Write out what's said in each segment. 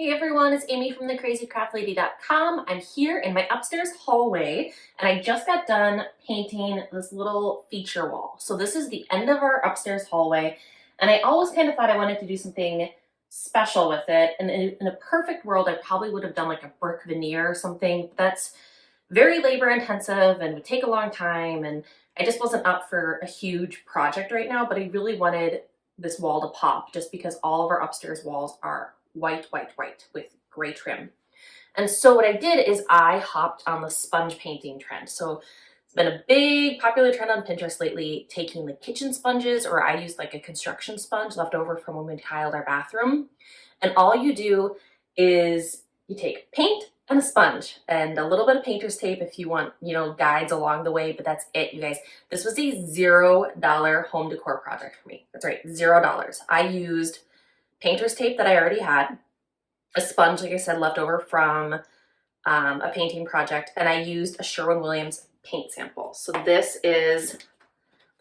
Hey everyone, it's Amy from thecrazycraftlady.com. I'm here in my upstairs hallway and I just got done painting this little feature wall. So this is the end of our upstairs hallway and I always kind of thought I wanted to do something special with it. And in a perfect world, I probably would have done like a brick veneer or something. That's very labor intensive and would take a long time. And I just wasn't up for a huge project right now, but I really wanted this wall to pop just because all of our upstairs walls are white with gray trim. And so what I did is I hopped on the sponge painting trend. So it's been a big popular trend on Pinterest lately, taking the kitchen sponges, or I used like a construction sponge left over from when we tiled our bathroom. And all you do is you take paint and a sponge and a little bit of painter's tape if you want, guides along the way, but that's it, you guys. This was a $0 home decor project for me. That's right, $0. I used painter's tape that I already had, a sponge, like I said, left over from a painting project, and I used a Sherwin Williams paint sample. So this is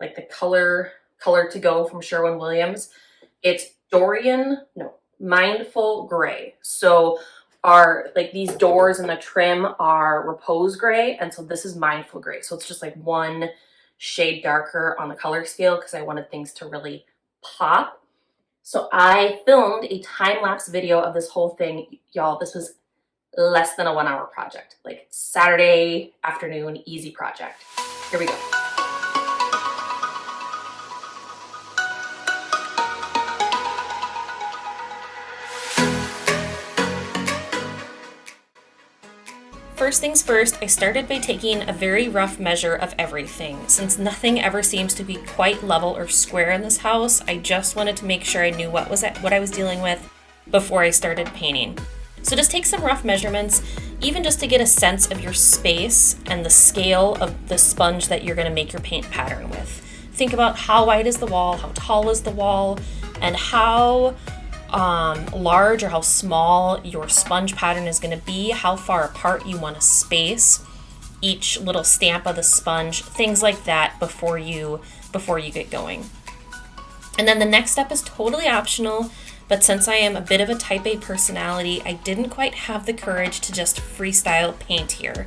like the color to go from Sherwin Williams. It's Mindful Gray. So these doors and the trim are Repose Gray, and so this is Mindful Gray. So it's just like one shade darker on the color scale because I wanted things to really pop. So I filmed a time-lapse video of this whole thing. Y'all, this was less than a 1 hour project, like Saturday afternoon, easy project. Here we go. First things first, I started by taking a very rough measure of everything. Since nothing ever seems to be quite level or square in this house, I just wanted to make sure I knew what I was dealing with before I started painting. So just take some rough measurements, even just to get a sense of your space and the scale of the sponge that you're going to make your paint pattern with. Think about how wide is the wall, how tall is the wall, and how large or how small your sponge pattern is going to be, how far apart you want to space each little stamp of the sponge, things like that before you get going. And then the next step is totally optional, but since I am a bit of a type A personality, I didn't quite have the courage to just freestyle paint here.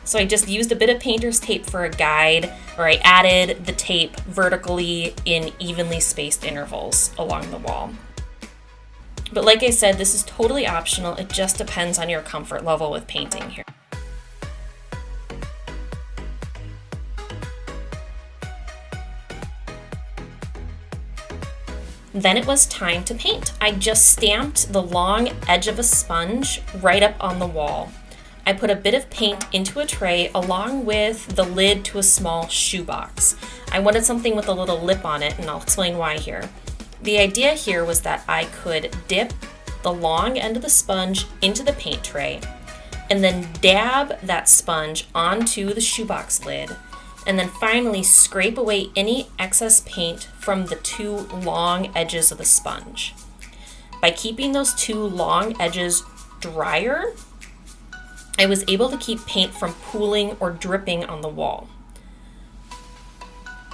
So I just used a bit of painter's tape for a guide, or I added the tape vertically in evenly spaced intervals along the wall. But like I said, this is totally optional. It just depends on your comfort level with painting here. Then it was time to paint. I just stamped the long edge of a sponge right up on the wall. I put a bit of paint into a tray along with the lid to a small shoebox. I wanted something with a little lip on it, and I'll explain why here. The idea here was that I could dip the long end of the sponge into the paint tray and then dab that sponge onto the shoebox lid, and then finally scrape away any excess paint from the two long edges of the sponge. By keeping those two long edges drier, I was able to keep paint from pooling or dripping on the wall.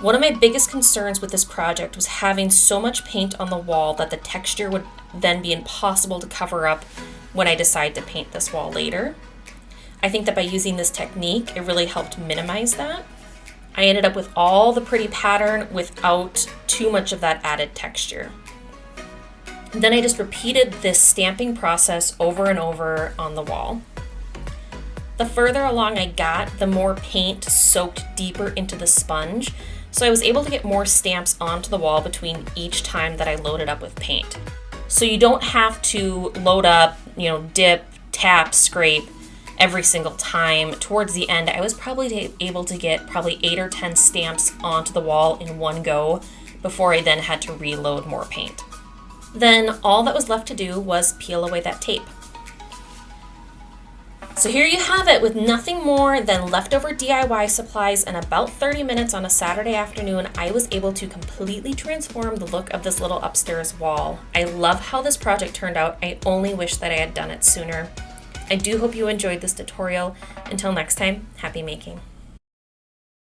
One of my biggest concerns with this project was having so much paint on the wall that the texture would then be impossible to cover up when I decide to paint this wall later. I think that by using this technique, it really helped minimize that. I ended up with all the pretty pattern without too much of that added texture. Then I just repeated this stamping process over and over on the wall. The further along I got, the more paint soaked deeper into the sponge, so I was able to get more stamps onto the wall between each time that I loaded up with paint. So you don't have to load up, dip, tap, scrape every single time. Towards the end, I was probably able to get 8 or 10 stamps onto the wall in one go before I then had to reload more paint. Then all that was left to do was peel away that tape. So here you have it, with nothing more than leftover DIY supplies and about 30 minutes on a Saturday afternoon. I was able to completely transform the look of this little upstairs wall. I love how this project turned out. I only wish that I had done it sooner. I do hope you enjoyed this tutorial. Until next time, happy making.